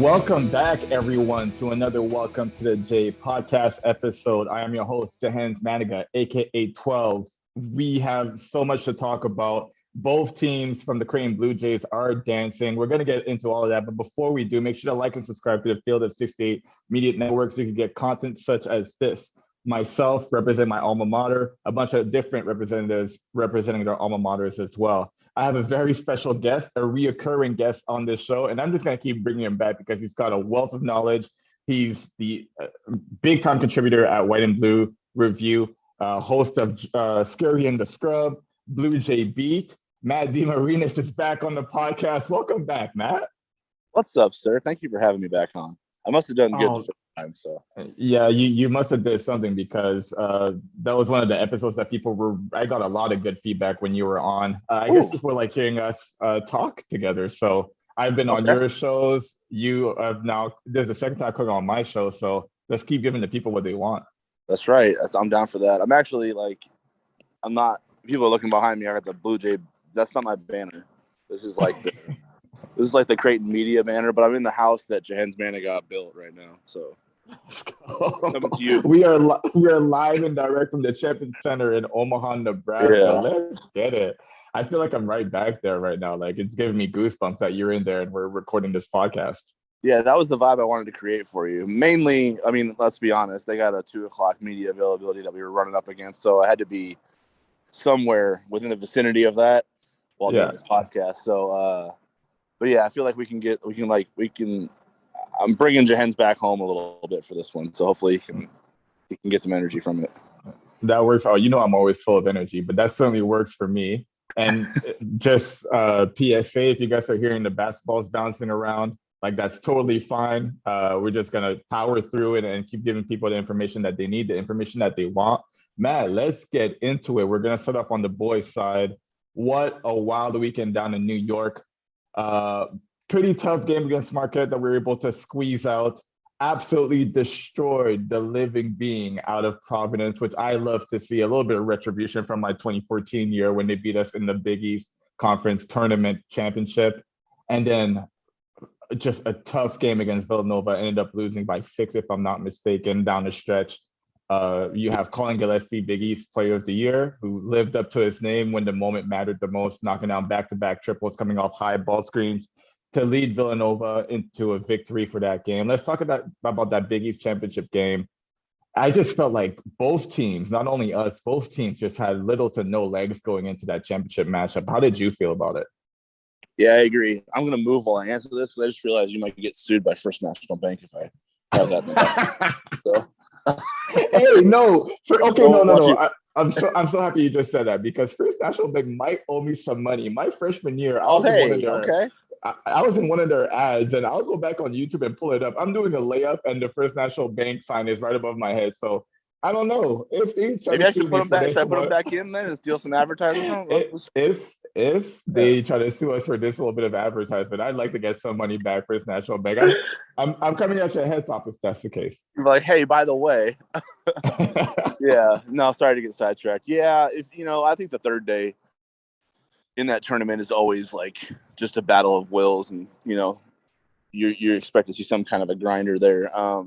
Welcome back, everyone, to another Welcome to the J podcast episode. I am your host, Jahenns Manigat, aka 12. We have so much to talk about. Both teams from the Creighton Bluejays are dancing. We're going to get into all of that. But before we do, make sure to like and subscribe to the Field of 68 Media Network so you can get content such as this. Myself represent my alma mater, a bunch of different representatives representing their alma maters as well. I have a very special guest, a reoccurring guest on this show, and I'm just going to keep bringing him back because he's got a wealth of knowledge. He's the big-time contributor at White and Blue Review, host of Scurry and the Scrub, Blue Jay Beat. Matt Demarinis is back on the podcast. Welcome back, Matt. What's up, sir? Thank you for having me back on. I must have done good the first time, so. Yeah, you must have did something because that was one of the episodes that I got a lot of good feedback when you were on. I guess people like hearing us talk together. So I've been on your shows. You have now, there's a second time coming on my show. So let's keep giving the people what they want. That's right. I'm down for that. I'm actually people are looking behind me. I got the Blue Jay. That's not my banner. This is like the Creighton media banner, but I'm in the house that Jahenns Manigat built right now. So coming to you. We are live and direct from the Champion Center in Omaha, Nebraska. Yeah. Let's get it. I feel like I'm right back there right now. Like it's giving me goosebumps that you're in there and we're recording this podcast. Yeah, that was the vibe I wanted to create for you. Mainly, I mean, let's be honest, they got a 2:00 media availability that we were running up against, so I had to be somewhere within the vicinity of that while doing this podcast. So, but yeah, I feel like I'm bringing Jahenns back home a little bit for this one, so hopefully he can get some energy from it. That works. Oh, I'm always full of energy, but that certainly works for me. And just PSA, if you guys are hearing the basketballs bouncing around, like that's totally fine. We're just gonna power through it and keep giving people the information that they need, the information that they want. Matt, let's get into it. We're gonna start off on the boys' side. What a wild weekend down in New York. Pretty tough game against Marquette that we were able to squeeze out. Absolutely destroyed the living being out of Providence, which I love to see. A little bit of retribution from my 2014 year when they beat us in the Big East Conference Tournament Championship. And then just a tough game against Villanova, ended up losing by 6, if I'm not mistaken, down the stretch. You have Colleen Gillespie, Big East Player of the Year, who lived up to his name when the moment mattered the most, knocking down back-to-back triples, coming off high ball screens to lead Villanova into a victory for that game. Let's talk about that Big East Championship game. I just felt like both teams, not only us, both teams just had little to no legs going into that championship matchup. How did you feel about it? Yeah, I agree. I'm going to move while I answer this because I just realized you might get sued by First National Bank if I have that. Hey, no. No. I'm so happy you just said that because First National Bank might owe me some money. My freshman year, I was in one of their ads, and I'll go back on YouTube and pull it up. I'm doing a layup, and the First National Bank sign is right above my head. So I don't know if they try maybe I should put them back. Should I put them back in then and steal some advertising? If they try to sue us for this little bit of advertisement, I'd like to get some money back, First National Bank. I'm coming at your head top if that's the case. You're like, hey, by the way. Yeah, no, sorry to get sidetracked. Yeah, I think the third day in that tournament is always like just a battle of wills, and you expect to see some kind of a grinder there. I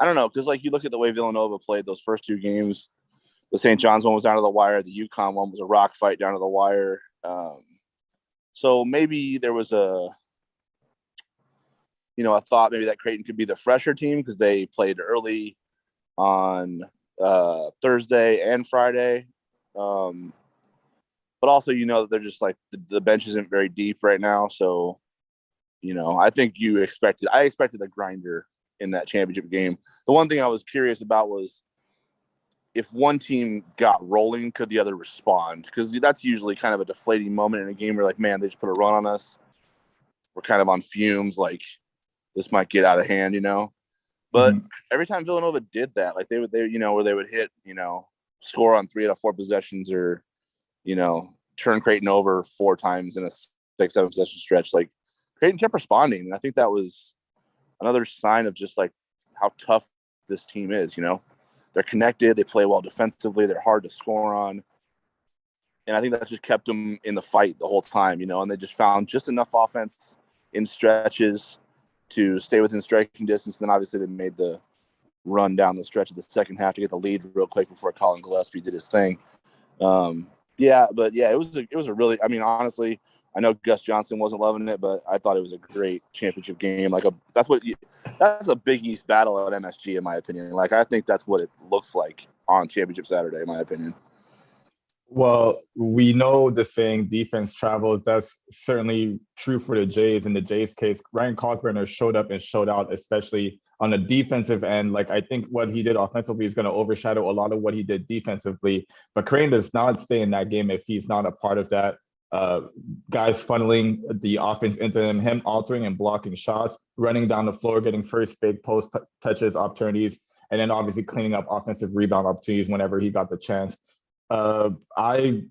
don't know, because like you look at the way Villanova played those first two games. The St. John's one was down to the wire. The UConn one was a rock fight down to the wire. So maybe there was a thought maybe that Creighton could be the fresher team because they played early on Thursday and Friday. But also, that they're just like the bench isn't very deep right now. So, I think I expected a grinder in that championship game. The one thing I was curious about was if one team got rolling, could the other respond? Because that's usually kind of a deflating moment in a game where like, man, they just put a run on us. We're kind of on fumes. Like this might get out of hand, But every time Villanova did that, like they would hit, score on 3 out of 4 possessions or, turn Creighton over 4 times in a 6-7 possession stretch. Like Creighton kept responding. And I think that was another sign of just like how tough this team is, They're connected. They play well defensively. They're hard to score on. And I think that just kept them in the fight the whole time, and they just found just enough offense in stretches to stay within striking distance. And then obviously they made the run down the stretch of the second half to get the lead real quick before Colleen Gillespie did his thing. It was a really, I mean, honestly, I know Gus Johnson wasn't loving it, but I thought it was a great championship game. That's a Big East battle at MSG, in my opinion. Like, I think that's what it looks like on Championship Saturday, in my opinion. Well, we know the saying defense travels. That's certainly true for the Jays. In the Jays case, Ryan Kalkbrenner showed up and showed out, especially on the defensive end. Like, I think what he did offensively is going to overshadow a lot of what he did defensively. But Crane does not stay in that game if he's not a part of that. Guys funneling the offense into him altering and blocking shots, running down the floor, getting first big post touches, opportunities, and then obviously cleaning up offensive rebound opportunities whenever he got the chance. I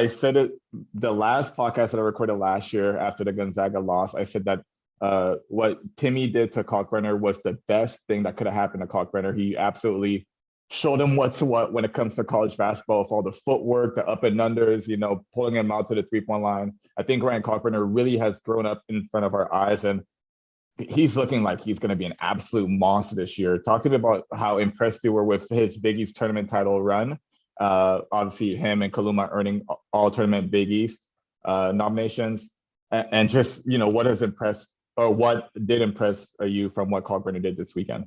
said it the last podcast that I recorded last year after the Gonzaga loss. I said that what Timmy did to Kalkbrenner was the best thing that could have happened to Kalkbrenner. He absolutely showed him what's what when it comes to college basketball, with all the footwork, the up and unders, pulling him out to the 3-point line. I think Ryan Kalkbrenner really has grown up in front of our eyes, and he's looking like he's going to be an absolute monster this year. Talk to me about how impressed you were with his Big East tournament title run. Obviously, him and Kaluma earning all tournament Big East nominations, and just what has impressed or what did impress you from what Kalkbrenner did this weekend.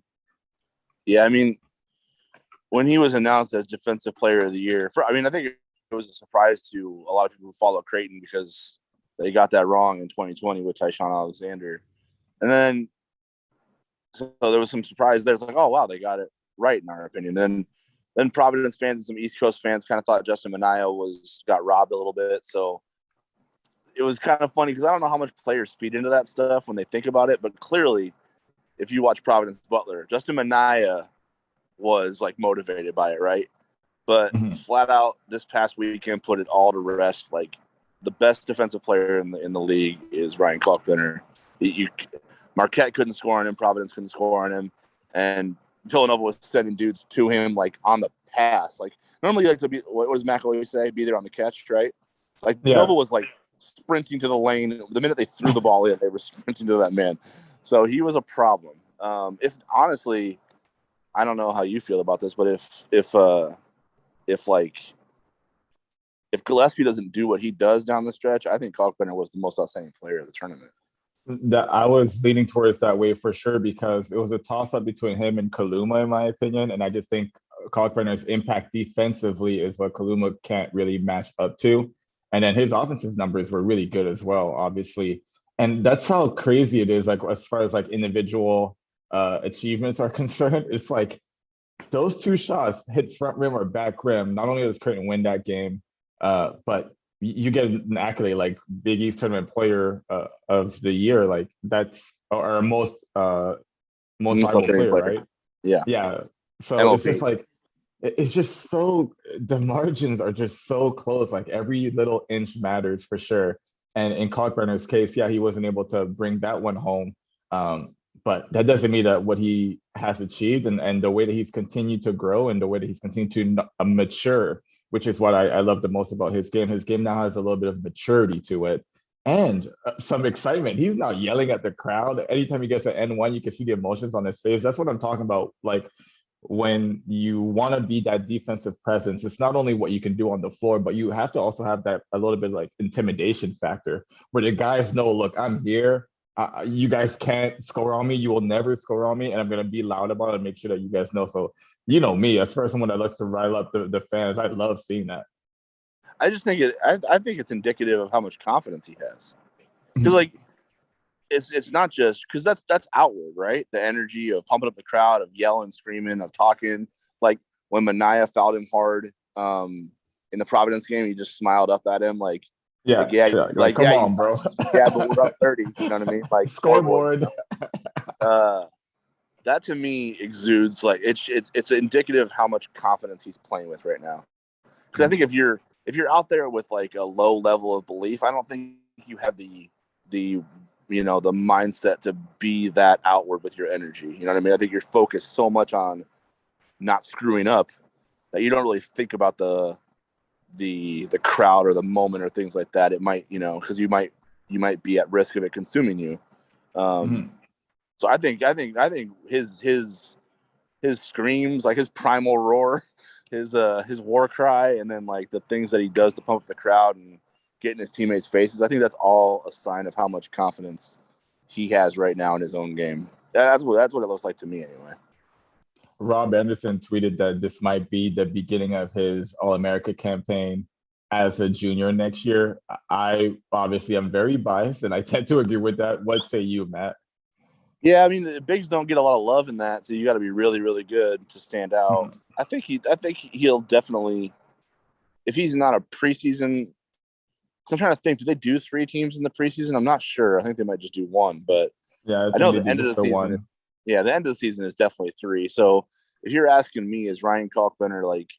Yeah, I mean, when he was announced as Defensive Player of the Year, I think it was a surprise to a lot of people who follow Creighton because they got that wrong in 2020 with Tyshawn Alexander, and then so there was some surprise there. It's like, oh wow, they got it right in our opinion. Then Providence fans and some East Coast fans kind of thought Justin Minaya got robbed a little bit. So it was kind of funny because I don't know how much players feed into that stuff when they think about it. But clearly, if you watch Providence Butler, Justin Minaya was like motivated by it, right? But flat out this past weekend put it all to rest. Like, the best defensive player in the league is Ryan Kalkbrenner. Marquette couldn't score on him. Providence couldn't score on him. And Villanova was sending dudes to him like on the pass. Like, normally, like, to be, what does Mac always say? Be there on the catch, right? Like, Nova was like sprinting to the lane. The minute they threw the ball in, they were sprinting to that man. So he was a problem. If honestly, I don't know how you feel about this, but if Gillespie doesn't do what he does down the stretch, I think Kalkbrenner was the most outstanding player of the tournament. That I was leaning towards that way for sure, because it was a toss-up between him and Kaluma, in my opinion. And I just think Kalkbrenner's impact defensively is what Kaluma can't really match up to. And then his offensive numbers were really good as well, obviously. And that's how crazy it is, like, as far as like individual achievements are concerned. It's like those two shots hit front rim or back rim. Not only does Creighton win that game, but you get an accolade like Big East Tournament Player of the Year, like that's or most valuable player, right? Yeah. So MLP. It's just like it's just so the margins are just so close. Like, every little inch matters for sure. And in Kalkbrenner's case, yeah, he wasn't able to bring that one home. But that doesn't mean that what he has achieved and the way that he's continued to grow and the way that he's continued to mature, which is what I love the most about his game. His game now has a little bit of maturity to it and some excitement. He's not yelling at the crowd. Anytime he gets an N1, you can see the emotions on his face. That's what I'm talking about. Like, when you want to be that defensive presence, it's not only what you can do on the floor, but you have to also have that a little bit like intimidation factor where the guys know, look, I'm here. You guys can't score on me. You will never score on me. And I'm going to be loud about it and make sure that you guys know. So, me, as far as someone that likes to rile up the fans, I love seeing that. I just think I think it's indicative of how much confidence he has. Because, like, it's not just because that's outward, right? The energy of pumping up the crowd, of yelling, screaming, of talking. Like, when Minaya fouled him hard in the Providence game, he just smiled up at him like, come on, bro. Yeah, but we're up 30. You know what I mean? Like, scoreboard. That to me exudes like it's indicative of how much confidence he's playing with right now. Because I think if you're out there with like a low level of belief, I don't think you have the mindset to be that outward with your energy. You know what I mean? I think you're focused so much on not screwing up that you don't really think about the crowd or the moment or things like that. It might, because you might be at risk of it consuming you. So I think his screams, like his primal roar, his war cry, and then like the things that he does to pump up the crowd and get in his teammates' faces, I think that's all a sign of how much confidence he has right now in his own game. That's what it looks like to me anyway. Rob Anderson tweeted that this might be the beginning of his All-America campaign as a junior next year. I obviously am very biased, and I tend to agree with that. What say you, Matt? Yeah, I mean, the bigs don't get a lot of love in that, so you got to be really, really good to stand out. Mhm. I think he'll definitely, if he's not a preseason. I'm trying to think, do they do 3 teams in the preseason? I'm not sure. I think they might just do 1, but Yeah, I I think know they the do end of just the the season. one. The end of the season is definitely 3. So if you're asking me, is Ryan Kalkbrenner like,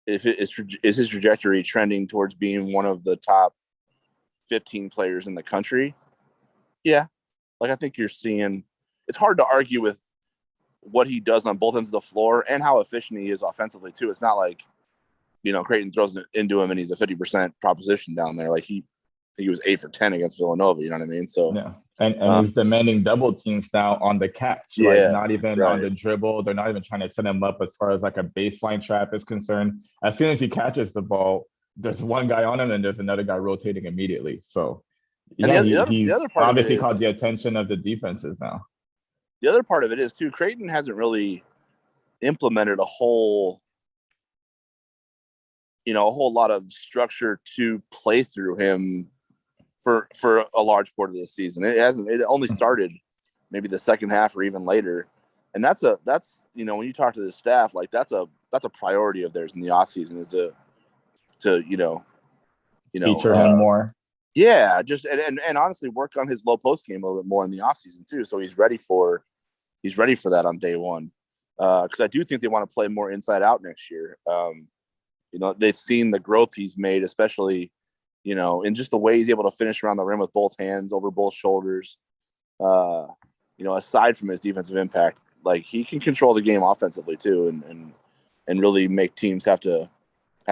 is his trajectory trending towards being one of the top 15 players in the country? Yeah, like I think you're seeing. It's hard to argue with what he does on both ends of the floor and how efficient he is offensively too. It's not like Creighton throws it into him and he's a 50% proposition down there. Like he was 8 for 10 against Villanova. You know what I mean? So Yeah. And he's demanding double teams now on the catch, like yeah, not even on right. the dribble. They're not even trying to set him up as far as like a baseline trap is concerned. As soon as he catches the ball, there's one guy on him and there's another guy rotating immediately. So And yeah, the he's other part of it obviously caught the is attention of the defenses now. the other part of it is too. Creighton hasn't really implemented a whole lot of structure to play through him for a large part of the season. It only started maybe the second half or even later. And that's when you talk to the staff, like that's a priority of theirs in the offseason is to Feature him more. yeah, just and honestly work on his low post game a little bit more in the offseason too. So he's ready for that on day one. Because I do think they want to play more inside out next year. They've seen the growth he's made, especially, in just the way he's able to finish around the rim with both hands over both shoulders. Aside from his defensive impact, like he can control the game offensively too, and really make teams have to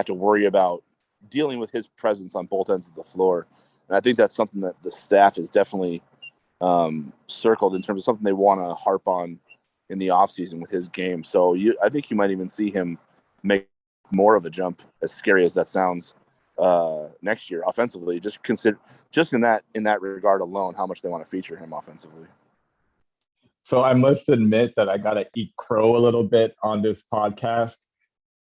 worry about dealing with his presence on both ends of the floor. And I think that's something that the staff is definitely circled in terms of something they want to harp on in the offseason with his game. So I think you might even see him make more of a jump, as scary as that sounds, next year offensively. Just in that regard alone, how much they want to feature him offensively. So I must admit that I gotta eat crow a little bit on this podcast.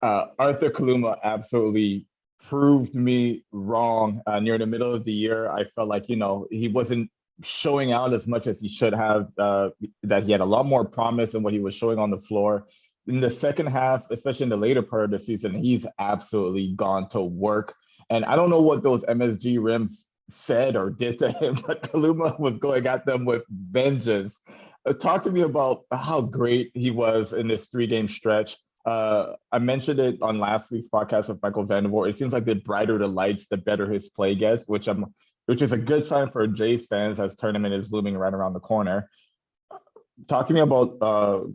Arthur Kaluma absolutely proved me wrong near the middle of the year. I felt like, he wasn't showing out as much as he should have, that he had a lot more promise than what he was showing on the floor. In the second half, especially in the later part of the season, he's absolutely gone to work. And I don't know what those MSG rims said or did to him, but Kaluma was going at them with vengeance. Talk to me about how great he was in this 3-game stretch. I mentioned it on last week's podcast with Michael Vandervoort. It seems like the brighter the lights, the better his play gets, which is a good sign for Jays fans as tournament is looming right around the corner. Talk to me about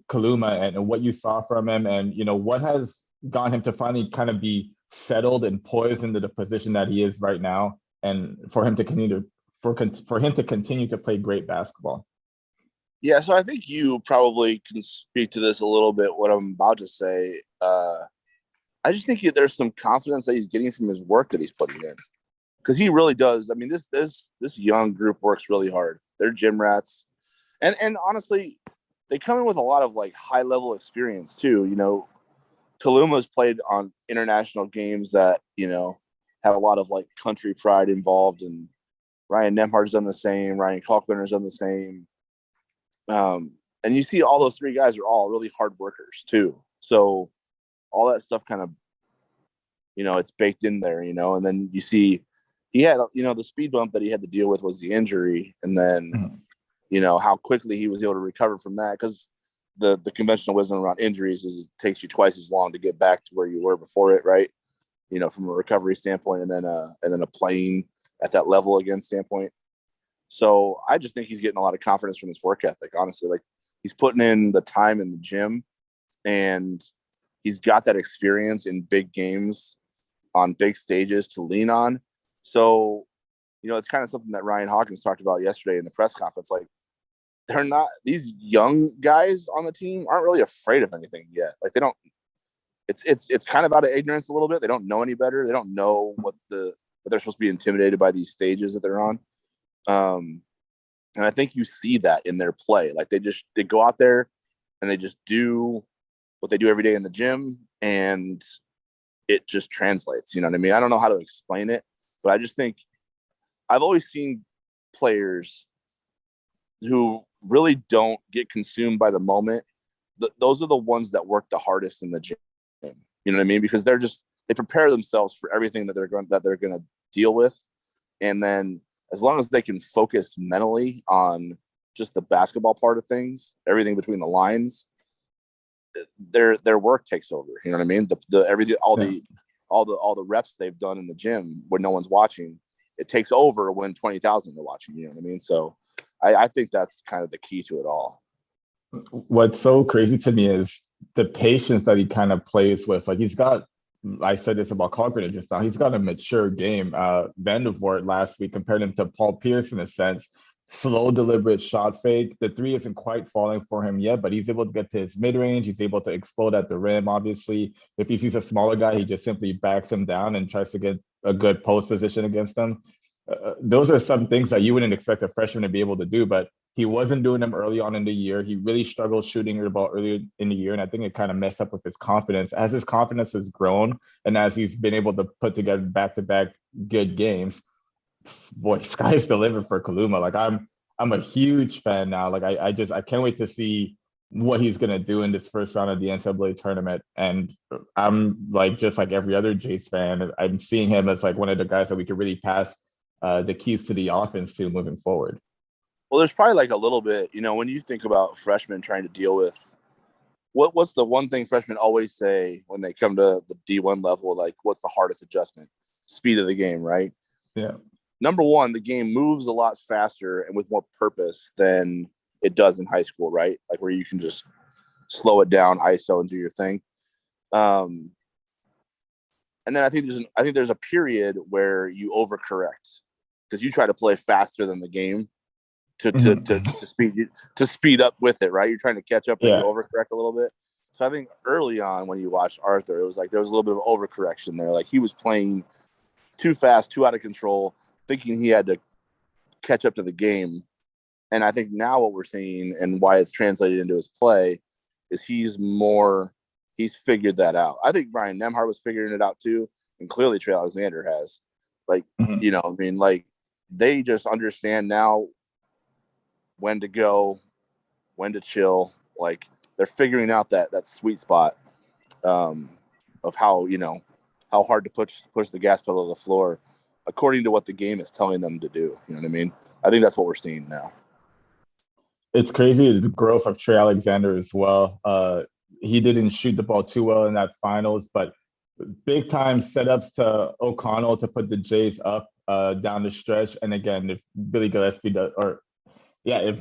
Kaluma and what you saw from him, and what has gotten him to finally kind of be settled and poised into the position that he is right now, and for him to continue to play great basketball. Yeah, so I think you probably can speak to this a little bit, what I'm about to say. I just think there's some confidence that he's getting from his work that he's putting in. Because he really does. I mean, this young group works really hard. They're gym rats. And honestly, they come in with a lot of, like, high-level experience, too. Kaluma's played on international games that, have a lot of, like, country pride involved. And Ryan Nembhard's done the same. Ryan Kalkbrenner's done the same. And you see all those 3 guys are all really hard workers too. So all that stuff kind of, it's baked in there, and then you see he had, the speed bump that he had to deal with was the injury. And then, how quickly he was able to recover from that. Cause the conventional wisdom around injuries is it takes you twice as long to get back to where you were before it. Right. From a recovery standpoint, and then a playing at that level again standpoint. So I just think he's getting a lot of confidence from his work ethic, honestly. Like, he's putting in the time in the gym, and he's got that experience in big games on big stages to lean on. So, it's kind of something that Ryan Hawkins talked about yesterday in the press conference. Like, they're not, these young guys on the team aren't really afraid of anything yet. Like they don't, it's kind of out of ignorance a little bit. They don't know any better. They don't know what they're supposed to be intimidated by these stages that they're on. And I think you see that in their play. Like they go out there and they just do what they do every day in the gym, and it just translates. You know what I mean? I don't know how to explain it, but I just think I've always seen players who really don't get consumed by the moment. Those are the ones that work the hardest in the gym. You know what I mean? Because they prepare themselves for everything that they're going to deal with, and then as long as they can focus mentally on just the basketball part of things, everything between the lines, their work takes over. You know what I mean? All the reps they've done in the gym when no one's watching, it takes over when 20,000 are watching. You know what I mean? So I think that's kind of the key to it all. What's so crazy to me is the patience that he kind of plays with. Like I said this about Cochran just now, he's got a mature game. Vandervoort last week compared him to Paul Pierce in a sense. Slow, deliberate shot fake. The three isn't quite falling for him yet, but he's able to get to his mid-range. He's able to explode at the rim, obviously. If he sees a smaller guy, he just simply backs him down and tries to get a good post position against them. Those are some things that you wouldn't expect a freshman to be able to do, but he wasn't doing them early on in the year. He really struggled shooting the ball early in the year, and I think it kind of messed up with his confidence. As his confidence has grown, and as he's been able to put together back-to-back good games, boy, sky's the limit for Kaluma. Like I'm a huge fan now. Like I can't wait to see what he's gonna do in this first round of the NCAA tournament. And I'm like just like every other Jays fan, I'm seeing him as like one of the guys that we could really pass the keys to the offense to moving forward. Well, there's probably like a little bit, when you think about freshmen trying to deal with what's the one thing freshmen always say when they come to the D1 level, like what's the hardest adjustment? Speed of the game, right? Yeah. Number one, the game moves a lot faster and with more purpose than it does in high school, right? Like where you can just slow it down, ISO, and do your thing. And then I think there's a period where you overcorrect because you try to play faster than the game to speed up with it, right? You're trying to catch up and you overcorrect a little bit. So I think early on when you watched Arthur, it was like there was a little bit of overcorrection there. Like he was playing too fast, too out of control, thinking he had to catch up to the game. And I think now what we're seeing and why it's translated into his play is he's figured that out. I think Ryan Nembhard was figuring it out too, and clearly Trey Alexander has. Like, like they just understand now when to go, when to chill. Like they're figuring out that sweet spot of how hard to push the gas pedal to the floor according to what the game is telling them to do. You know what I mean? I think that's what we're seeing now. It's crazy the growth of Trey Alexander as well. He didn't shoot the ball too well in that finals, but big time setups to O'Connell to put the Jays up down the stretch. And again, if Billy Gillespie if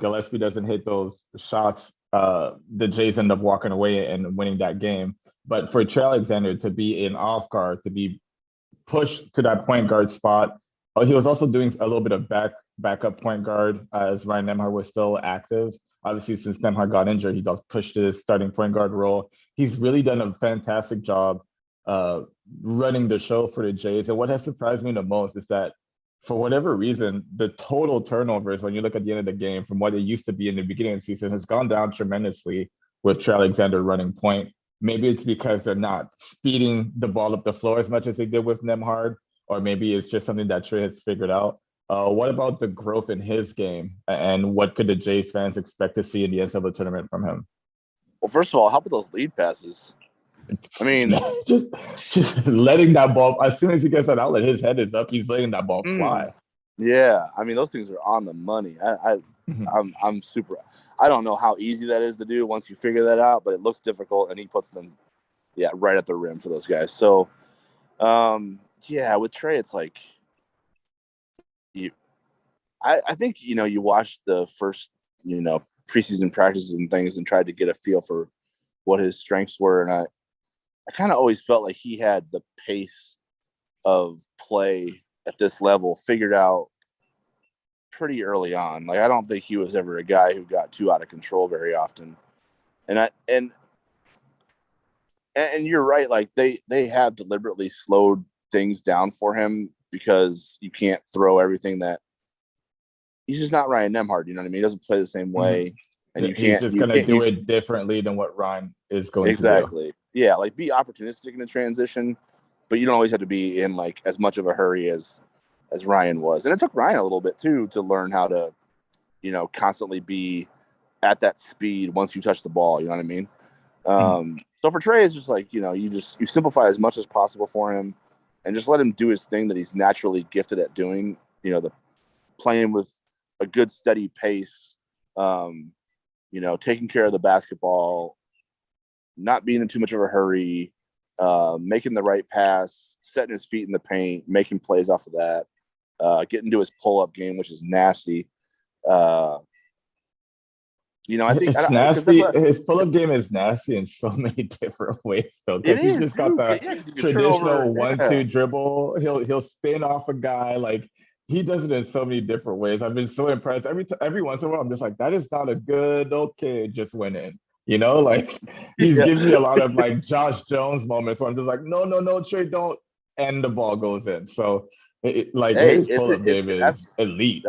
Gillespie doesn't hit those shots, the Jays end up walking away and winning that game. But for Trey Alexander to be in off guard, to be pushed to that point guard spot, he was also doing a little bit of backup point guard as Ryan Nembhard was still active. Obviously, since Nembhard got injured, he got pushed to his starting point guard role. He's really done a fantastic job running the show for the Jays. And what has surprised me the most is that for whatever reason, the total turnovers, when you look at the end of the game from what it used to be in the beginning of the season, has gone down tremendously with Trey Alexander running point. Maybe it's because they're not speeding the ball up the floor as much as they did with Nembhard, or maybe it's just something that Trey has figured out. What about the growth in his game, and what could the Jays fans expect to see in the NCAA tournament from him? Well, first of all, how about those lead passes? I mean, just letting that ball, as soon as he gets that outlet, his head is up. He's letting that ball fly. Yeah, I mean, those things are on the money. I'm super. I don't know how easy that is to do once you figure that out, but it looks difficult, and he puts them, right at the rim for those guys. So, with Trey, it's like I think you watched the first preseason practices and things and tried to get a feel for what his strengths were, and I kind of always felt like he had the pace of play at this level figured out pretty early on. Like, I don't think he was ever a guy who got too out of control very often. And you're right. Like, they have deliberately slowed things down for him because you can't throw everything that he's just not Ryan Nembhard. You know what I mean? He doesn't play the same way. And he's just going to do it differently than what Ryan is going to do. Exactly. Yeah, like, be opportunistic in the transition, but you don't always have to be in like as much of a hurry as Ryan was. And it took Ryan a little bit too to learn how to, constantly be at that speed once you touch the ball. You know what I mean? So for Trey, it's just like, you simplify as much as possible for him and just let him do his thing that he's naturally gifted at doing. The playing with a good steady pace, taking care of the basketball, not being in too much of a hurry, making the right pass, setting his feet in the paint, making plays off of that, getting to his pull-up game, which is nasty. I think it's nasty. His pull-up game is nasty in so many different ways, though. Because he's just got the traditional 1-2 dribble. He'll spin off a guy. Like, he does it in so many different ways. I've been so impressed. Every once in a while, I'm just like, that is not a good. Okay, it just went in. Like, he's giving me a lot of like Josh Jones moments where I'm just like, no, Trey, don't, and the ball goes in. So, his pull-up game is elite.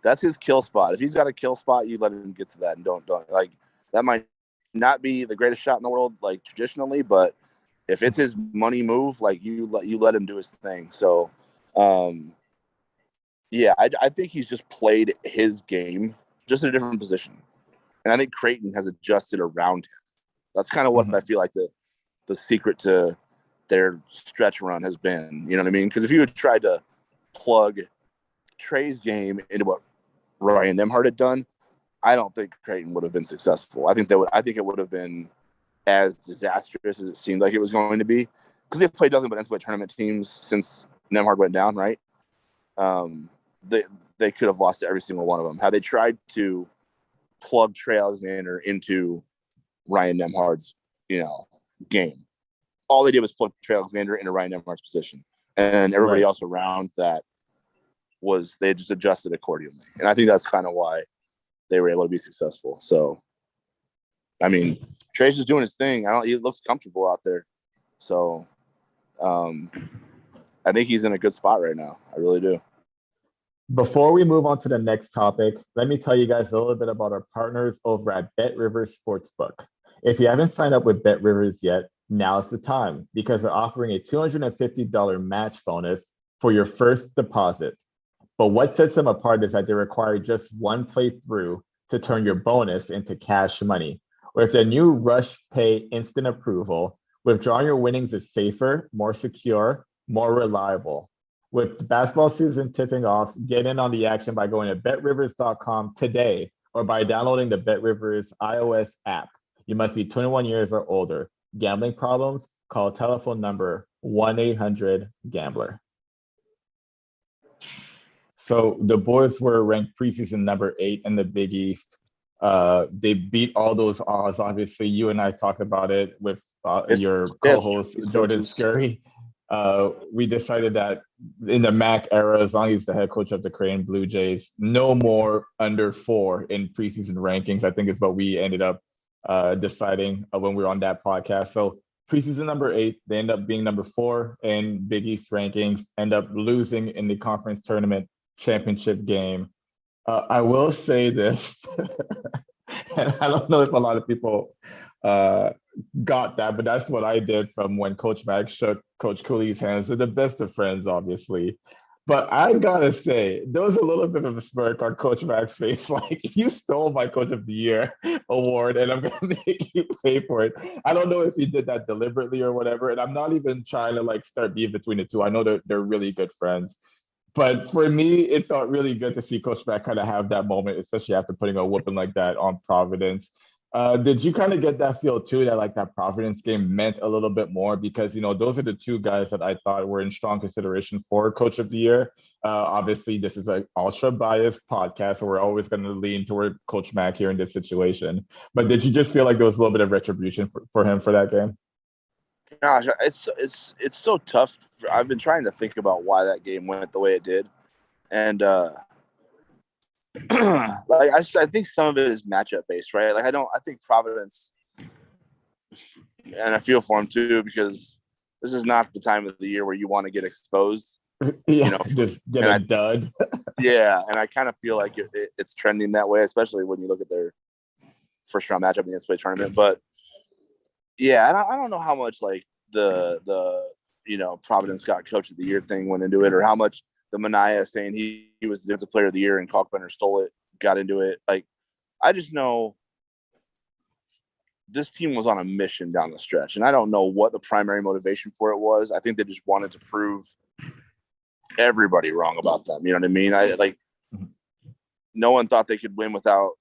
That's his kill spot. If he's got a kill spot, you let him get to that, and don't like that. Might not be the greatest shot in the world, like traditionally, but if it's his money move, like you let him do his thing. So, yeah, I think he's just played his game just in a different position, and I think Creighton has adjusted around him. That's kind of what I feel like the secret to their stretch run has been. You know what I mean? Because if you had tried to plug Trey's game into what Ryan Nembhard had done, I don't think Creighton would have been successful. I think it would have been as disastrous as it seemed like it was going to be, because they've played nothing but NCAA tournament teams since Nembhard went down, right? They could have lost to every single one of them. Had they tried to plug Trey Alexander into Ryan Nembhard's, game, all they did was plug Trey Alexander into Ryan Nembhard's position, and everybody else around that they just adjusted accordingly. And I think that's kind of why they were able to be successful. So, I mean, Trey's just doing his thing. He looks comfortable out there. So, I think he's in a good spot right now. I really do. Before we move on to the next topic, let me tell you guys a little bit about our partners over at BetRivers Sportsbook. If you haven't signed up with BetRivers yet, now's the time, because they're offering a $250 match bonus for your first deposit. But what sets them apart is that they require just one playthrough to turn your bonus into cash money. With their new Rush Pay instant approval, withdrawing your winnings is safer, more secure, more reliable. With the basketball season tipping off, get in on the action by going to betrivers.com today or by downloading the BetRivers iOS app. You must be 21 years or older. Gambling problems? Call telephone number 1-800-GAMBLER. So the boys were ranked preseason number 8 in the Big East. They beat all those odds. Obviously, you and I talked about it with your co-host, Jordan Scurry. We decided that in the Mac era, as long as he's the head coach of the Creighton Bluejays, no more under 4 in preseason rankings, I think is what we ended up deciding when we were on that podcast. So preseason number 8, they end up being number 4 in Big East rankings, end up losing in the conference tournament championship game. I will say this, and I don't know if a lot of people got that, but that's what I did from when Coach Mack shook Coach Cooley's hands. They're the best of friends, obviously. But I gotta say, there was a little bit of a smirk on Coach Mack's face, like, you stole my Coach of the Year award, and I'm gonna make you pay for it. I don't know if he did that deliberately or whatever, and I'm not even trying to like start beef between the two. I know they're really good friends. But for me, it felt really good to see Coach Mack kind of have that moment, especially after putting a whooping like that on Providence. Did you kind of get that feel too, that like that Providence game meant a little bit more? Because, those are the two guys that I thought were in strong consideration for Coach of the Year. Obviously, this is an ultra biased podcast, so we're always going to lean toward Coach Mack here in this situation. But did you just feel like there was a little bit of retribution for him for that game? Gosh, it's so tough. I've been trying to think about why that game went the way it did, and like I think some of it is matchup based, right? Like I think Providence, and I feel for them too, because this is not the time of the year where you want to get exposed. Yeah, just get a dud. Yeah, and I kind of feel like it's trending that way, especially when you look at their first round matchup in the NCAA tournament. But yeah, I don't know how much like the Providence got Coach of the Year thing went into it, or how much the Mania saying he was the defensive player of the year and Kalkbrenner stole it got into it. Like, I just know this team was on a mission down the stretch, and I don't know what the primary motivation for it was. I think they just wanted to prove everybody wrong about them. You know what I mean? No one thought they could win without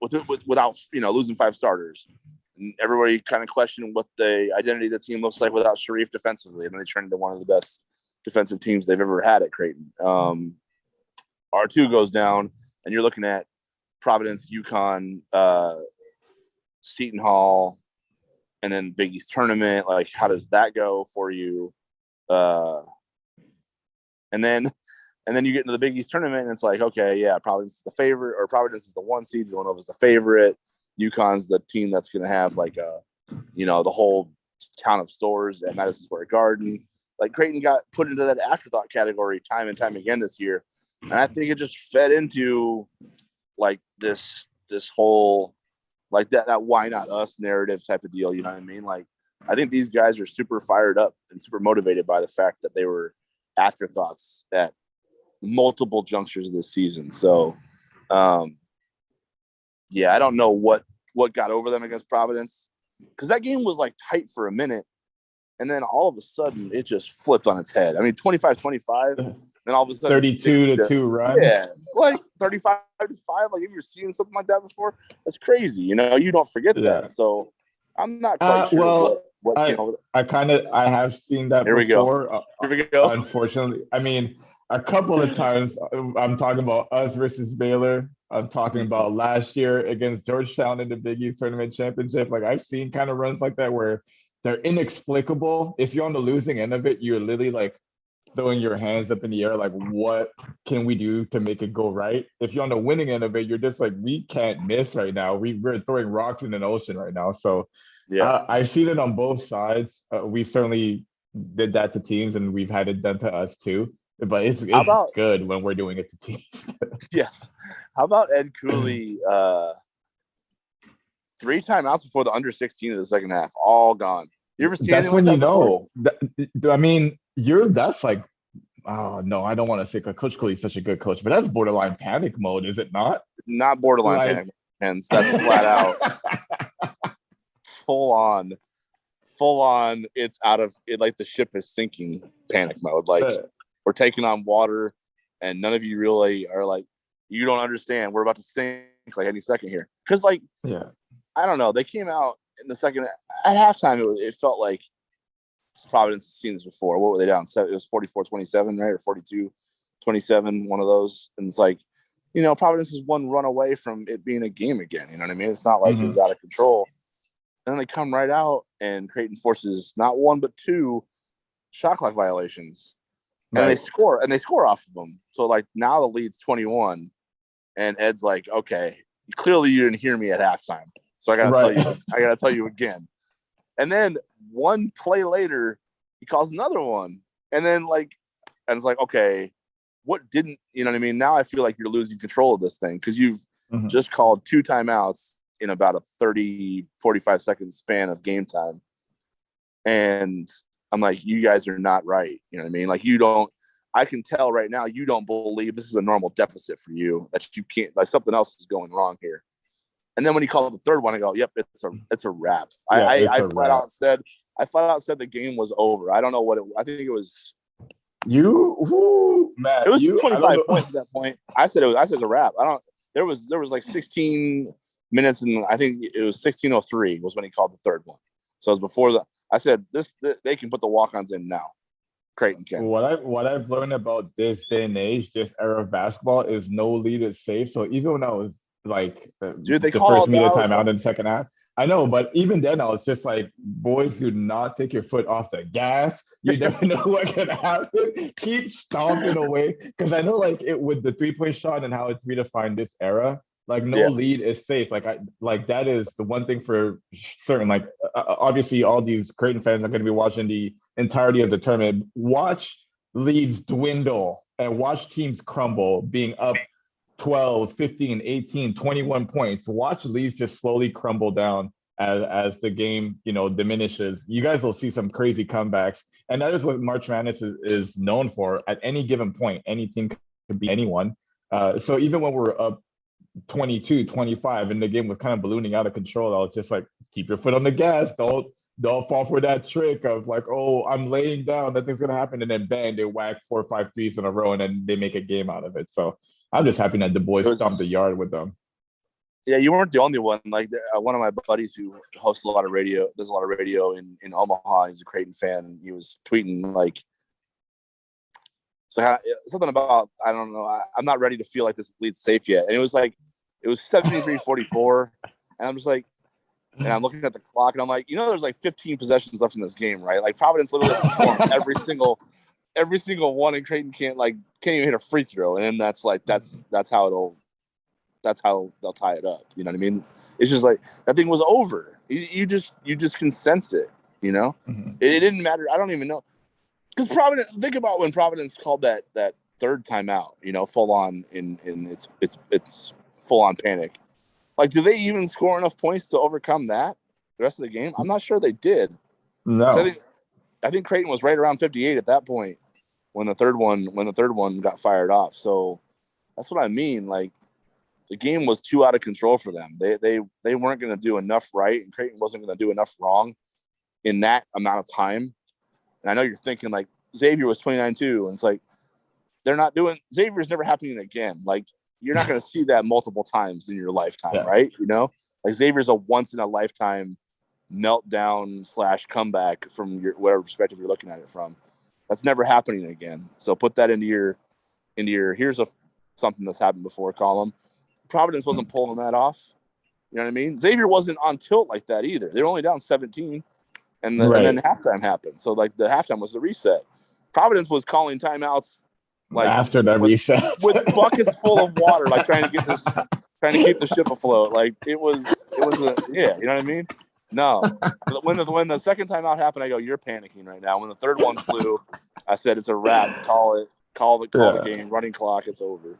losing 5 starters. And everybody kind of questioned what the identity of the team looks like without Sharif defensively, and then they turned into one of the best defensive teams they've ever had at Creighton. R2 goes down, and you're looking at Providence, UConn, Seton Hall, and then Big East tournament. Like, how does that go for you? And then you get into the Big East tournament, and it's like, okay, yeah, Providence is the favorite, or Providence is the 1 seed, Villanova is the favorite. UConn's the team that's going to have like the whole town of stores at Madison Square Garden. Like, Creighton got put into that afterthought category time and time again this year, and I think it just fed into like this whole like that why not us narrative type of deal. You know what I mean? Like, I think these guys are super fired up and super motivated by the fact that they were afterthoughts at multiple junctures this season. So, yeah, I don't know what got over them against Providence, because that game was like tight for a minute, and then all of a sudden it just flipped on its head. I mean, 25-25, then all of a sudden 32-2 run. Yeah, like 35-5. Like, if you're seeing something like that before, that's crazy. You don't forget that. So I'm not quite sure I have seen that before. Here we go. Unfortunately, I mean, a couple of times. I'm talking about us versus Baylor. I'm talking about last year against Georgetown in the Big East Tournament Championship. Like, I've seen kind of runs like that where they're inexplicable. If you're on the losing end of it, you're literally like throwing your hands up in the air, like, what can we do to make it go right? If you're on the winning end of it, you're just like, we can't miss right now. We're throwing rocks in an ocean right now. So yeah, I've seen it on both sides. We certainly did that to teams, and we've had it done to us too. But it's good when we're doing it to teams. Yes. How about Ed Cooley? 3 timeouts before the under 16 of the second half, all gone. You ever see that's when like that I mean, that's like, oh no, I don't want to say Coach Cooley's such a good coach, but that's borderline panic mode, is it not? Not borderline panic, hence that's flat out full on. It's out of it, like the ship is sinking panic mode. Like, we're taking on water, and none of you really are like, you don't understand. We're about to sink like any second here. Because, like, I don't know. They came out in the second at halftime. It felt like Providence has seen this before. What were they down? It was 44-27, right? Or 42-27, one of those. And it's like, Providence is one run away from it being a game again. You know what I mean? It's not like it was out of control. And then they come right out, and Creighton forces not 1 but 2 shot clock violations. And they score off of them. So, like, now the lead's 21, and Ed's like, okay, clearly you didn't hear me at halftime. So I gotta tell you again. And then 1 play later, he calls another one. And then and it's like, okay, what didn't, you know what I mean? Now I feel like you're losing control of this thing, because you've just called 2 timeouts in about a 30-45 second span of game time. And I'm like, you guys are not right. You know what I mean? Like, I can tell right now, you don't believe this is a normal deficit for you, that you can't, like, something else is going wrong here. And then when he called the third one, I go, yep, it's a wrap. Yeah, I flat out said the game was over. I don't know what I think it was. Matt, it was 25 points at that point. I said it was a wrap. There was like 16 minutes, and I think it was 16:03 was when he called the third one. So it was before I said they can put the walk-ons in now. Creighton can. What I've learned about this day and age, this era of basketball, is no lead is safe. So even when I was like, dude, they the call first minute timeout in the second half, I know, but even then, I was just like, boys, do not take your foot off the gas. You never know what can happen. Keep stomping away. Because I know, like, it with the 3-point shot and how it's redefined this era, like, no Yeah. lead is safe. Like that is the one thing for certain. Like, obviously, all these Creighton fans are going to be watching the entirety of the tournament. Watch leads dwindle and watch teams crumble, being up 12, 15, 18, 21 points. Watch leads just slowly crumble down as the game, diminishes. You guys will see some crazy comebacks. And that is what March Madness is known for. At any given point, any team could be anyone. So even when we're up 22, 25, and the game was kind of ballooning out of control, I was just like, keep your foot on the gas. Don't fall for that trick of like, oh, I'm laying down, nothing's gonna happen, and then bang, they whack 4 or 5 threes in a row, and then they make a game out of it. So I'm just happy that the boys stomped the yard with them. Yeah, you weren't the only one. Like one of my buddies who does a lot of radio in Omaha. He's a Creighton fan. He was tweeting like, something about, I don't know, I'm not ready to feel like this lead's safe yet. And it was 73-44, and I'm just like, and I'm looking at the clock, and I'm like, there's like 15 possessions left in this game, right? Like Providence literally scored every single one, and Creighton can't even hit a free throw, and that's how they'll tie it up. You know what I mean? It's just like that thing was over. You just can sense it. Mm-hmm. It didn't matter. I don't even know, because Providence. Think about when Providence called that third timeout. Full on in it's full on panic. Like, do they even score enough points to overcome that the rest of the game? I'm not sure they did. No. I think Creighton was right around 58 at that point when the third one got fired off. So that's what I mean. Like, the game was too out of control for them. They weren't going to do enough right, and Creighton wasn't going to do enough wrong in that amount of time. And I know you're thinking like Xavier was 29-2, and it's like Xavier's never happening again. Like, you're not going to see that multiple times in your lifetime, right? Like Xavier's a once in a lifetime meltdown / comeback from your whatever perspective you're looking at it from. That's never happening again. So put that into your here's something that's happened before column. Providence wasn't pulling that off. You know what I mean? Xavier wasn't on tilt like that either. They were only down 17, and then halftime happened. So like the halftime was the reset. Providence was calling timeouts like after that reset with buckets full of water, like trying to keep the ship afloat. Like it was you know what I mean? No, when the second timeout happened, I go, you're panicking right now. When the third one flew, I said it's a wrap. Call the game. Running clock. It's over.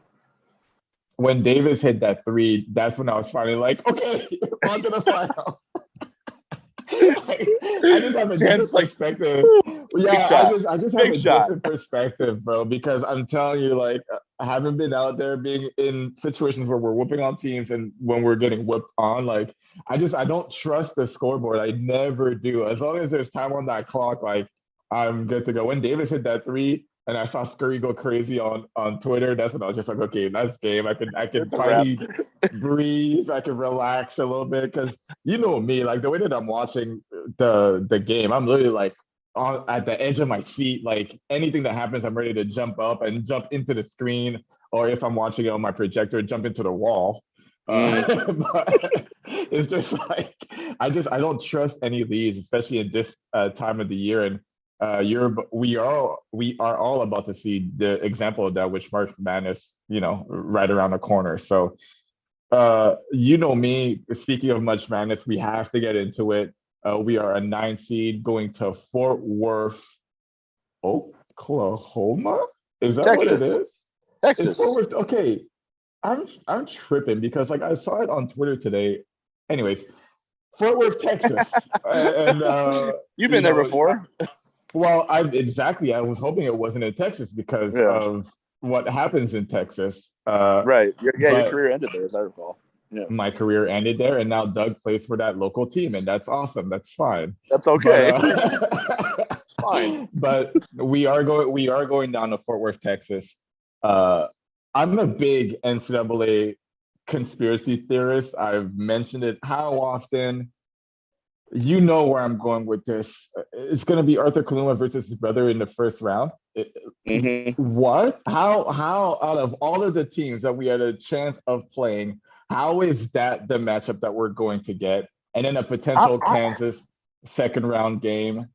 When Davis hit that 3, that's when I was finally like, okay, on to the final. I just have a different perspective. I just have a different perspective, bro, because I'm telling you, like, I haven't been out there being in situations where we're whooping on teams and when we're getting whipped on. Like, I don't trust the scoreboard. I never do. As long as there's time on that clock, like, I'm good to go. When Davis hit that 3, and I saw Scurry go crazy on Twitter, that's when I was just like, okay, that's game. I can finally breathe. I can relax a little bit, because you know me, like the way that I'm watching the game, I'm literally like at the edge of my seat. Like anything that happens, I'm ready to jump up and jump into the screen, or if I'm watching it on my projector, jump into the wall. But it's just like I don't trust any leads, especially in this time of the year. And we are all about to see the example of that, which March Madness, right around the corner. So, me, speaking of March Madness, we have to get into it. We are a 9 seed going to Fort Worth, Oklahoma. Is that Texas. what it is? Texas. It's Fort Worth. Okay, I'm tripping because like I saw it on Twitter today. Anyways, Fort Worth, Texas, and you've been there before. Well, I was hoping it wasn't in Texas because of what happens in Texas. Right. Your career ended there, as I recall. Yeah. My career ended there, and now Doug plays for that local team, and that's awesome. That's fine. That's okay. It's fine. But we are going down to Fort Worth, Texas. I'm a big NCAA conspiracy theorist. I've mentioned it how often. You know where I'm going with this. It's going to be Arthur Kaluma versus his brother in the first round. What? How out of all of the teams that we had a chance of playing, how is that the matchup that we're going to get? and then a potential Kansas second round game.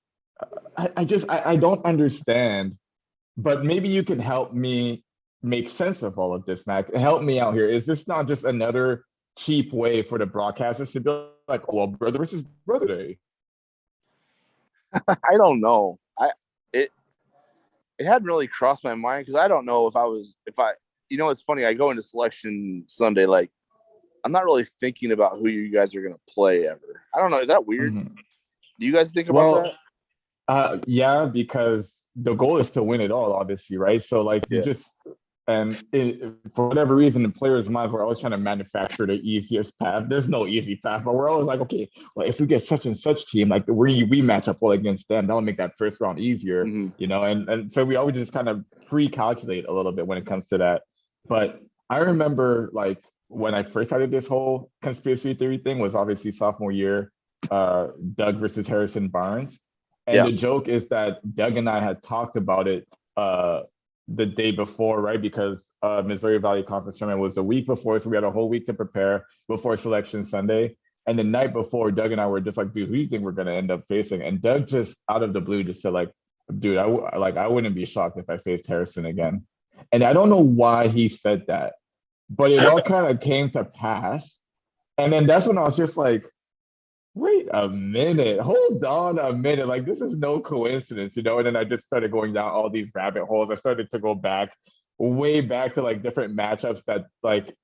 I don't understand, but maybe you can help me make sense of all of this, Mac. Help me out here. Is this not just another cheap way for the broadcasters to be like, well, brother versus brother day? I don't know. It hadn't really crossed my mind because I don't know if it's funny. I go into selection Sunday like I'm not really thinking about who you guys are gonna play ever. I don't know. Is that weird? Mm-hmm. Do you guys think about that? Yeah, because the goal is to win it all, obviously, right? So like you just for whatever reason, the players' minds were always trying to manufacture the easiest path. There's no easy path, but we're always like, okay, well, if we get such and such team, like we match up well against them, that'll make that first round easier, And so we always just kind of pre-calculate a little bit when it comes to that. But I remember like when I first started this whole conspiracy theory thing was obviously sophomore year, Doug versus Harrison Barnes. And the joke is that Doug and I had talked about it the day before, right? Because Missouri Valley Conference tournament was a week before, so we had a whole week to prepare before Selection Sunday. And the night before, Doug and I were just like, dude, who do you think we're gonna end up facing? And Doug just out of the blue just said like, dude, I wouldn't be shocked if I faced Harrison again. And I don't know why he said that, but it all kind of came to pass. And then that's when I was just like, wait a minute, hold on a minute. Like, this is no coincidence, And then I just started going down all these rabbit holes. I started to go back, way back to like different matchups that like,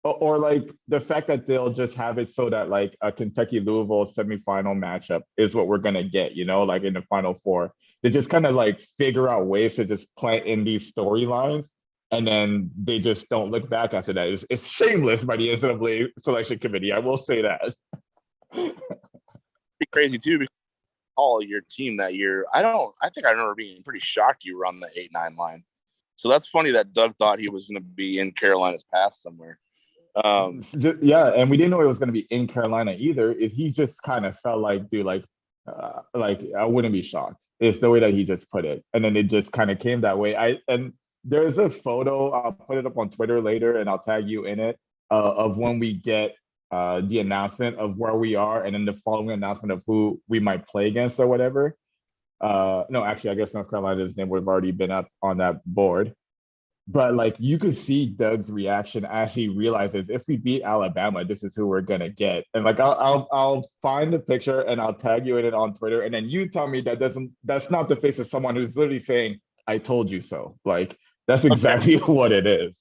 or like the fact that they'll just have it so that like a Kentucky Louisville semifinal matchup is what we're gonna get, like in the Final Four. They just kind of like figure out ways to just plant in these storylines. And then they just don't look back after that. It's shameless by the NCAA selection committee. I will say that. Crazy too because all your team that year. I think I remember being pretty shocked you were on the 8-9 line. So that's funny that Doug thought he was going to be in Carolina's path somewhere. Yeah, and we didn't know it was going to be in Carolina either. He just kind of felt like, dude, like I wouldn't be shocked. It's the way that he just put it, and then it just kind of came that way. And there's a photo. I'll put it up on Twitter later, and I'll tag you in it of when we get the announcement of where we are, and then the following announcement of who we might play against or whatever. No, actually, I guess North Carolina's name would have already been up on that board. But like you could see Doug's reaction as he realizes if we beat Alabama, this is who we're gonna get. And like I'll find the picture and I'll tag you in it on Twitter, and then you tell me that's not the face of someone who's literally saying, "I told you so." Like that's exactly what it is.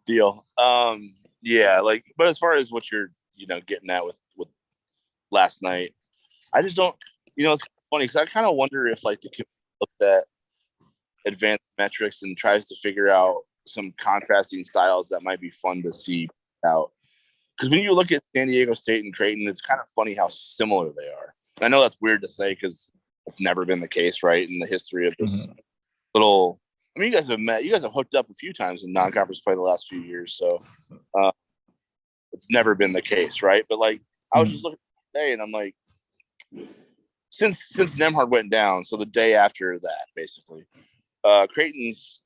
Deal. Yeah, like, but as far as what you're getting at with last night, I just don't. It's funny because I kind of wonder if like the committee looked at advanced metrics and tries to figure out some contrasting styles that might be fun to see out. Because when you look at San Diego State and Creighton, it's kind of funny how similar they are. And I know that's weird to say because it's never been the case, right, in the history of this little. I mean, you guys have met. You guys have hooked up a few times in non-conference play the last few years, so it's never been the case, right? But like, I was just looking today, and I'm like, since Nemhard went down, so the day after that, basically, Creighton's.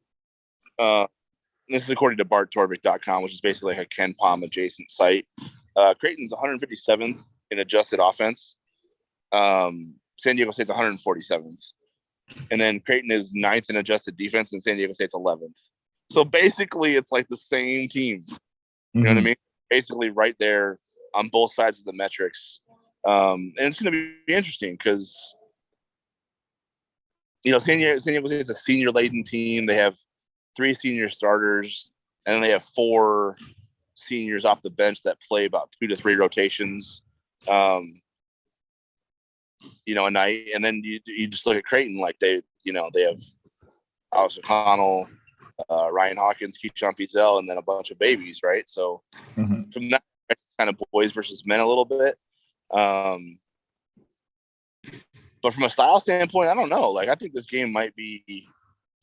This is according to BartTorvik.com, which is basically like a Ken Palm adjacent site. Creighton's 157th in adjusted offense. San Diego State's 147th. And then Creighton is 9th in adjusted defense, and San Diego State's 11th. So basically, it's like the same team. You know what I mean? Basically, right there on both sides of the metrics. And it's going to be interesting because, San Diego State is a senior-laden team. They have 3 senior starters, and then they have 4 seniors off the bench that play about 2 to 3 rotations, a night. And then you just look at Creighton, like they have Alex O'Connell, Ryan Hawkins, Keyshawn Fizel, and then a bunch of babies, right? So from that, it's kind of boys versus men a little bit. But from a style standpoint, I don't know. Like, I think this game might be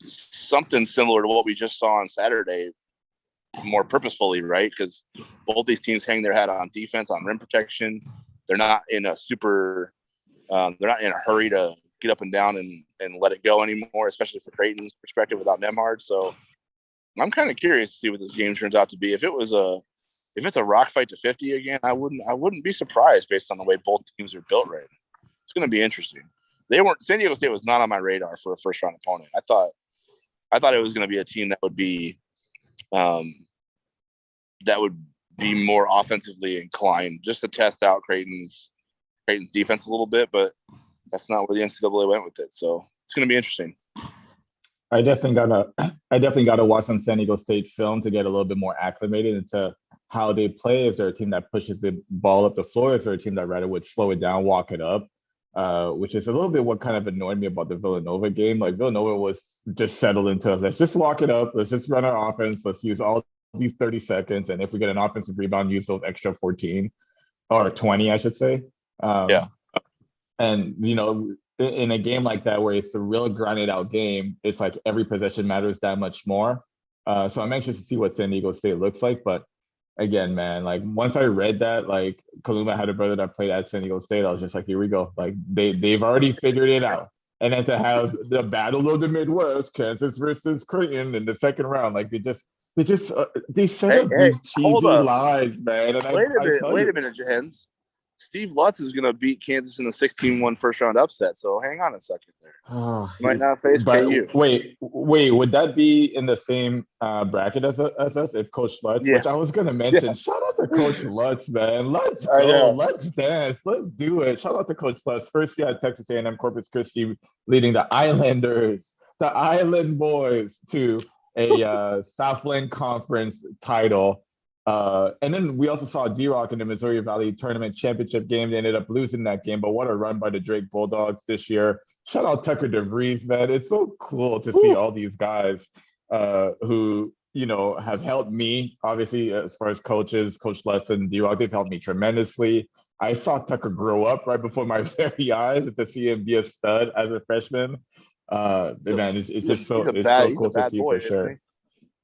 something similar to what we just saw on Saturday, more purposefully, right? Because both these teams hang their hat on defense, on rim protection. They're not in a they're not in a hurry to get up and down and let it go anymore, especially for Creighton's perspective without Nemhard. So I'm kind of curious to see what this game turns out to be. If it was a if it's a rock fight to 50 again, I wouldn't be surprised based on the way both teams are built right now. It's going to be interesting. San Diego State was not on my radar for a first round opponent. I thought it was going to be a team that would be more offensively inclined, just to test out Creighton's defense a little bit, but that's not where the NCAA went with it. So it's going to be interesting. I definitely gotta watch some San Diego State film to get a little bit more acclimated into how they play. If they're a team that pushes the ball up the floor, if they're a team that rather would slow it down, walk it up, which is a little bit what kind of annoyed me about the Villanova game. Like Villanova was just settled into, let's just walk it up, let's just run our offense, let's use all these 30 seconds, and if we get an offensive rebound, use those extra 14 or 20, I should say. Yeah. And in a game like that where it's a real grinded out game, it's like every possession matters that much more. So I'm anxious to see what San Diego State looks like. But again, man, like once I read that, like Kaluma had a brother that played at San Diego State, I was just like, here we go. Like they've already figured it out. And then to have the battle of the Midwest, Kansas versus Creighton in the second round, like they set up these cheesy lies, man. And wait a minute, Jahenns. Steve Lutz is going to beat Kansas in a 16-1 first-round upset, so hang on a second there. Might not face KU. Wait, would that be in the same bracket as us if Coach Lutz, which I was going to mention, shout out to Coach Lutz, man. Let's go. Let's dance. Let's do it. Shout out to Coach Lutz. First year at Texas A&M Corpus Christi, leading the Islanders, the Island Boys, to a Southland Conference title. And then we also saw D-Rock in the Missouri Valley Tournament Championship game. They ended up losing that game, but what a run by the Drake Bulldogs this year. Shout out Tucker DeVries, man. It's so cool to see all these guys who, have helped me, obviously, as far as coaches, Coach Lutz and D-Rock, they've helped me tremendously. I saw Tucker grow up right before my very eyes, to see him be a stud as a freshman. Man, it's just so cool to see for sure.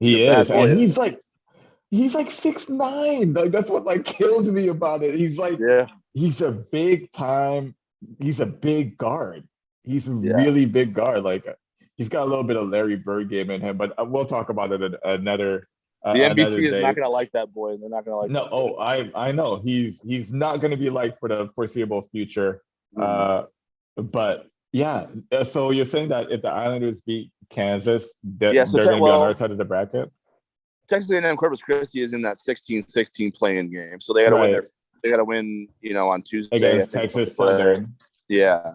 He is, and he's like 6'9". Like that's what like kills me about it. He's like, he's a big guard. He's a really big guard. Like he's got a little bit of Larry Bird game in him, but we'll talk about it another. The NBC is not gonna like that boy. They're not gonna like. No, I know he's not gonna be liked for the foreseeable future. But yeah, so you're saying that if the Islanders beat Kansas, they're going to be on our side of the bracket? Texas A&M Corpus Christi is in that 16-16 playing game, so they got to win. They got to win, on Tuesday against Texas Southern. Yeah,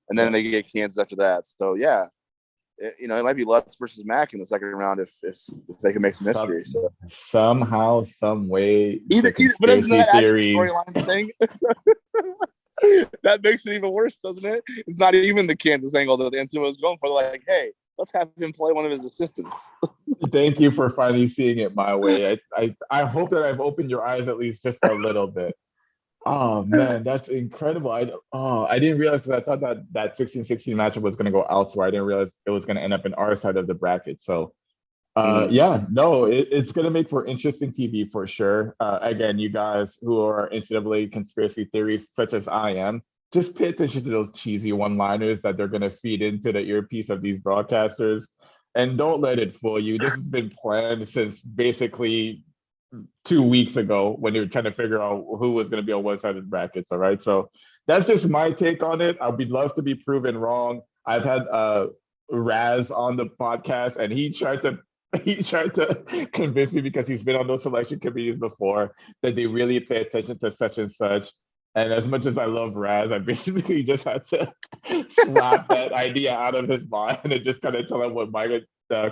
and then they get Kansas after that. So yeah, it might be Lutz versus Mac in the second round if they can make some history. So somehow, some way, but isn't that storyline thing? That makes it even worse, doesn't it? It's not even the Kansas angle that the NCAA was going for. They're like, hey, let's have him play one of his assistants. Thank you for finally seeing it my way. I hope that I've opened your eyes at least just a little bit. Oh man, that's incredible. I didn't realize, because I thought that 16-16 matchup was going to go elsewhere. I didn't realize it was going to end up in our side of the bracket. So it's going to make for interesting TV for sure. Again, you guys who are NCAA conspiracy theories such as I am, just pay attention to those cheesy one-liners that they're going to feed into the earpiece of these broadcasters, and don't let it fool you. This has been planned since basically 2 weeks ago when they were trying to figure out who was going to be on one side of the brackets. All right, so that's just my take on it. I'd love to be proven wrong. I've had Raz on the podcast, and he tried to convince me, because he's been on those selection committees before, that they really pay attention to such and such. And as much as I love Raz, I basically just had to slap that idea out of his mind and just kind of tell him what my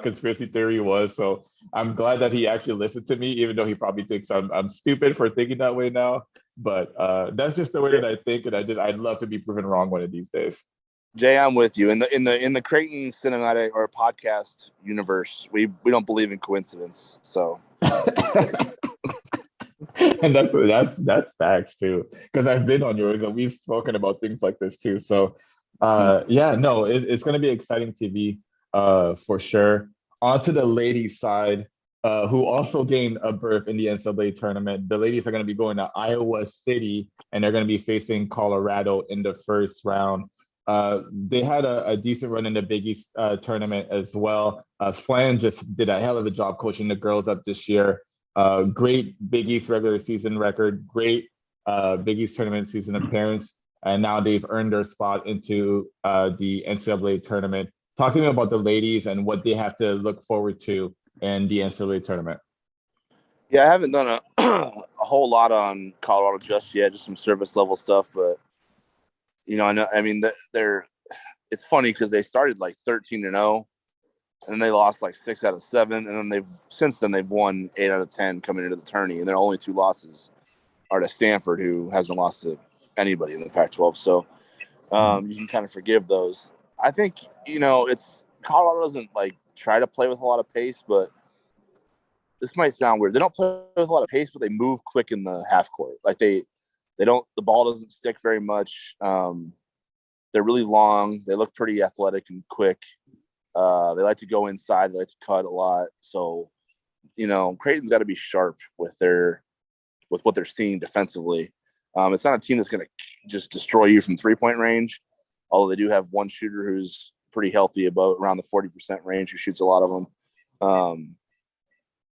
conspiracy theory was. So I'm glad that he actually listened to me, even though he probably thinks I'm stupid for thinking that way now. But that's just the way that I think, and I'd love to be proven wrong one of these days. Jay, I'm with you. In the Creighton cinematic or podcast universe, we don't believe in coincidence. So. And that's facts too, because I've been on yours and we've spoken about things like this too. So it's going to be exciting TV for sure. On to the ladies side, who also gained a berth in the NCAA tournament. The ladies are going to be going to Iowa City, and they're going to be facing Colorado in the first round. They had a decent run in the Big East tournament as well. Flan just did a hell of a job coaching the girls up this year. Great Big East regular season record, great Big East tournament season appearance, and now they've earned their spot into the NCAA tournament. Talk to me about the ladies and what they have to look forward to in the NCAA tournament. Yeah, I haven't done a whole lot on Colorado just yet, just some service level stuff. But I mean, they're. It's funny because they started like 13-0, and then they lost like 6 out of 7, and then since then they've won 8 out of 10 coming into the tourney, and their only 2 losses are to Stanford, who hasn't lost to anybody in the Pac-12. So you can kind of forgive those. I think it's Colorado doesn't like try to play with a lot of pace, but this might sound weird. They don't play with a lot of pace, but they move quick in the half court. Like they don't. The ball doesn't stick very much. They're really long. They look pretty athletic and quick. They like to go inside. They like to cut a lot. So, Creighton's got to be sharp with what they're seeing defensively. It's not a team that's going to just destroy you from 3-point range, although they do have one shooter who's pretty healthy, around the 40% range, who shoots a lot of them.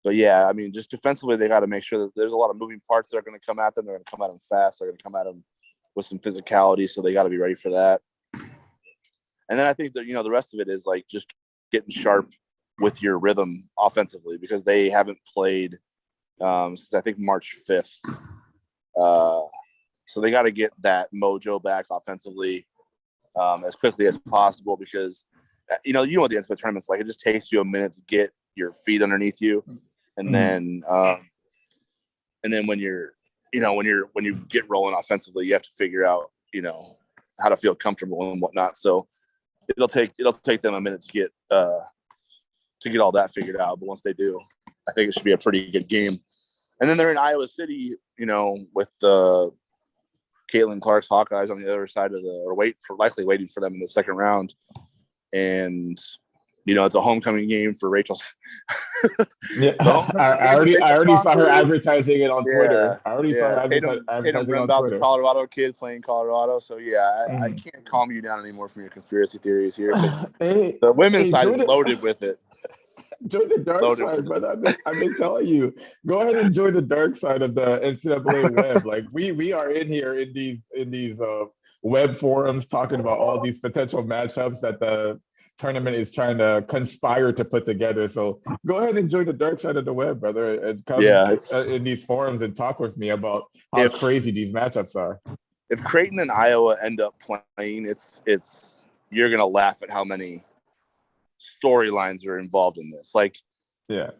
But yeah, I mean, just defensively, they got to make sure that there's a lot of moving parts that are going to come at them. They're going to come at them fast. They're going to come at them with some physicality. So they got to be ready for that. And then I think that, the rest of it is like just getting sharp with your rhythm offensively, because they haven't played since I think March 5th. So they got to get that mojo back offensively as quickly as possible, because, what the NCAA tournament's like. It just takes you a minute to get your feet underneath you. And then when you get rolling offensively, you have to figure out, how to feel comfortable and whatnot. So it'll take them a minute to get all that figured out. But once they do, I think it should be a pretty good game. And then they're in Iowa City, with the Caitlin Clark's Hawkeyes on the other side of likely waiting for them in the second round. And it's a homecoming game for Rachel. Yeah, I already saw her advertising it on Twitter. I already saw her advertising on Twitter. A Colorado kid playing Colorado. So I can't calm you down anymore from your conspiracy theories here, because the women's side is loaded with it. Join the dark side, brother. I've been telling you. Go ahead and join the dark side of the NCAA web. Like we are in here in these web forums talking about all these potential matchups that the tournament is trying to conspire to put together. So go ahead and join the dark side of the web, brother, and come in these forums and talk with me about how crazy these matchups are. If Creighton and Iowa end up playing, it's you're gonna laugh at how many storylines are involved in this. Like, yeah,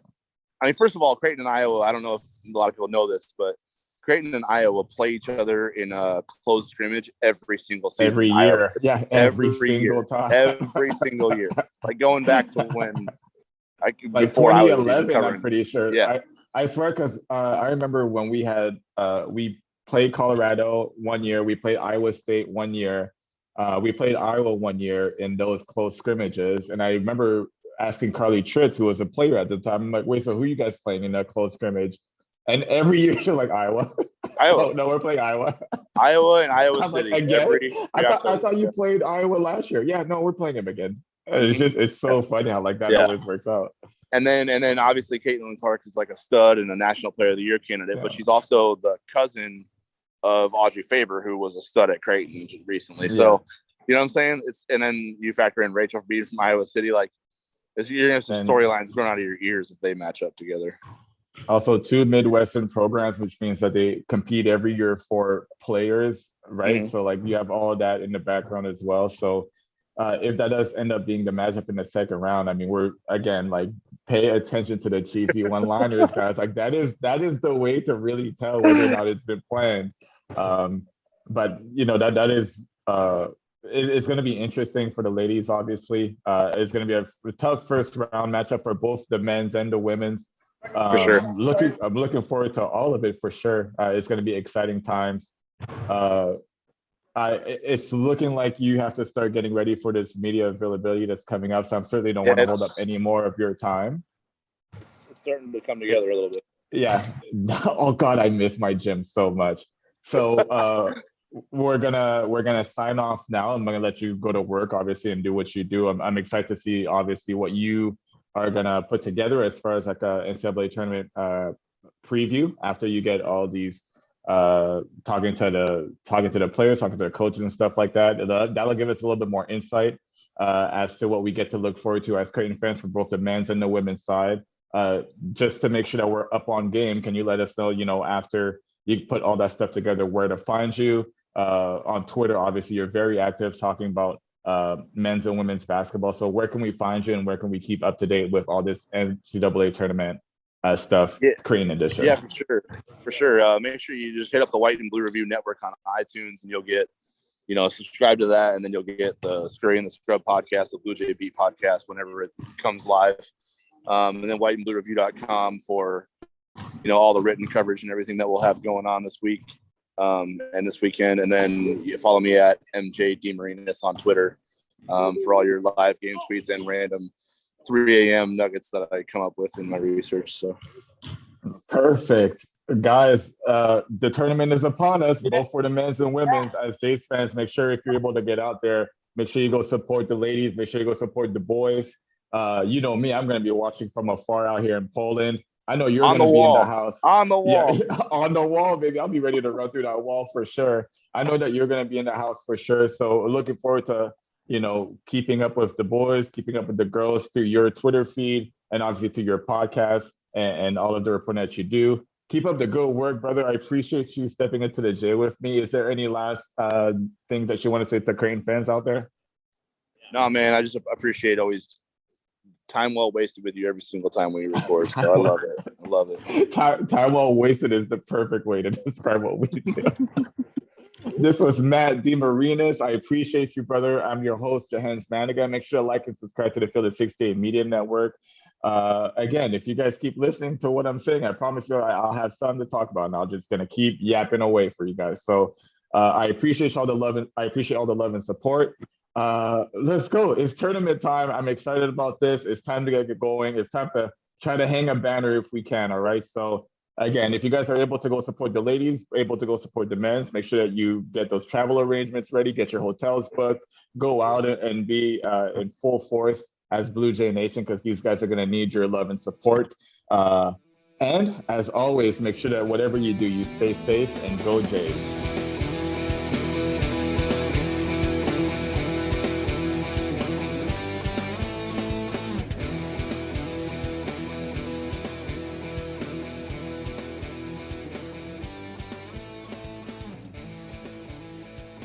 I mean, first of all, Creighton and Iowa, I don't know if a lot of people know this, but Creighton and Iowa play each other in a closed scrimmage every single season. Every year. Yeah, every single time. Every single year. Like going back to when before 2011, I'm pretty sure. Yeah. I swear, because I remember when we played Colorado one year, we played Iowa State one year, we played Iowa one year in those close scrimmages. And I remember asking Carly Tritz, who was a player at the time, I'm like, wait, so who are you guys playing in that close scrimmage? And every year she's like, Iowa. Oh, no, we're playing Iowa. Iowa and Iowa City. Like, again? I thought you played Iowa last year. Yeah, no, we're playing them again. It's so funny how like that always works out. And then obviously Caitlin Clark is like a stud and a National Player of the Year candidate, but she's also the cousin of Audrey Faber, who was a stud at Creighton recently. So, you know what I'm saying? And then you factor in Rachel Beard from Iowa City. Like, you're going to have some storylines growing out of your ears if they match up together. Also, 2 Midwestern programs, which means that they compete every year for players, right? So, like, you have all of that in the background as well. So, if that does end up being the matchup in the second round, I mean, we're again like pay attention to the cheesy one-liners, guys. Like that is the way to really tell whether or not it's been planned. But that is it's going to be interesting for the ladies. Obviously, it's going to be a tough first round matchup for both the men's and the women's. For sure. I'm looking forward to all of it for sure. It's going to be exciting times. It's looking like you have to start getting ready for this media availability that's coming up. So I certainly don't want to hold up any more of your time. It's starting to come together a little bit. Yeah. Oh God, I miss my gym so much. So we're gonna sign off now. I'm gonna let you go to work, obviously, and do what you do. I'm excited to see, obviously, what you are gonna put together as far as like a NCAA tournament preview after you get all these talking to the players, talking to the coaches and stuff like that. That'll give us a little bit more insight as to what we get to look forward to as Creighton fans for both the men's and the women's side. Just to make sure that we're up on game, can you let us know, after you put all that stuff together, where to find you? On Twitter, obviously, you're very active talking about men's and women's basketball. So where can we find you, and where can we keep up to date with all this NCAA tournament stuff, Creighton edition? Yeah, for sure. Make sure you just hit up the White and Blue Review Network on iTunes, and you'll get, subscribe to that, and then you'll get the Scurry and the Scrub podcast, the Blue Jay Beat podcast, whenever it comes live. And then whiteandbluereview.com for, all the written coverage and everything that we'll have going on this week and this weekend. And then you follow me at MJ Demarinis on Twitter for all your live game tweets and random 3 a.m. nuggets that I come up with in my research. So perfect. Guys, the tournament is upon us, both for the men's and women's. As Jays fans, make sure if you're able to get out there, make sure you go support the ladies, make sure you go support the boys. You know me, I'm going to be watching from afar out here in Poland. I know you're going to be in the house. On the wall. Yeah, on the wall, baby. I'll be ready to run through that wall for sure. I know that you're going to be in the house for sure. So looking forward to, keeping up with the boys, keeping up with the girls through your Twitter feed, and obviously through your podcast and all of the reporting that you do. Keep up the good work, brother. I appreciate you stepping into the J with me. Is there any last thing that you want to say to Creighton fans out there? No, man, I just appreciate always time well wasted with you every single time we record. So I love it. Time well wasted is the perfect way to describe what we do. This was Matt Demarinis. I appreciate you, brother. I'm your host, Jahenns Manigat. Make sure to like and subscribe to the Philly 68 Media Network. Again, if you guys keep listening to what I'm saying, I promise you I'll have something to talk about, and I'm just gonna keep yapping away for you guys. So I appreciate all the love and support. Let's go. It's tournament time. I'm excited about this. It's time to get it going. It's time to try to hang a banner if we can. All right. So again, if you guys are able to go support the ladies, able to go support the men's, make sure that you get those travel arrangements ready, get your hotels booked, go out and be in full force as Blue Jay Nation, because these guys are going to need your love and support. And as always, make sure that whatever you do, you stay safe and go Jays.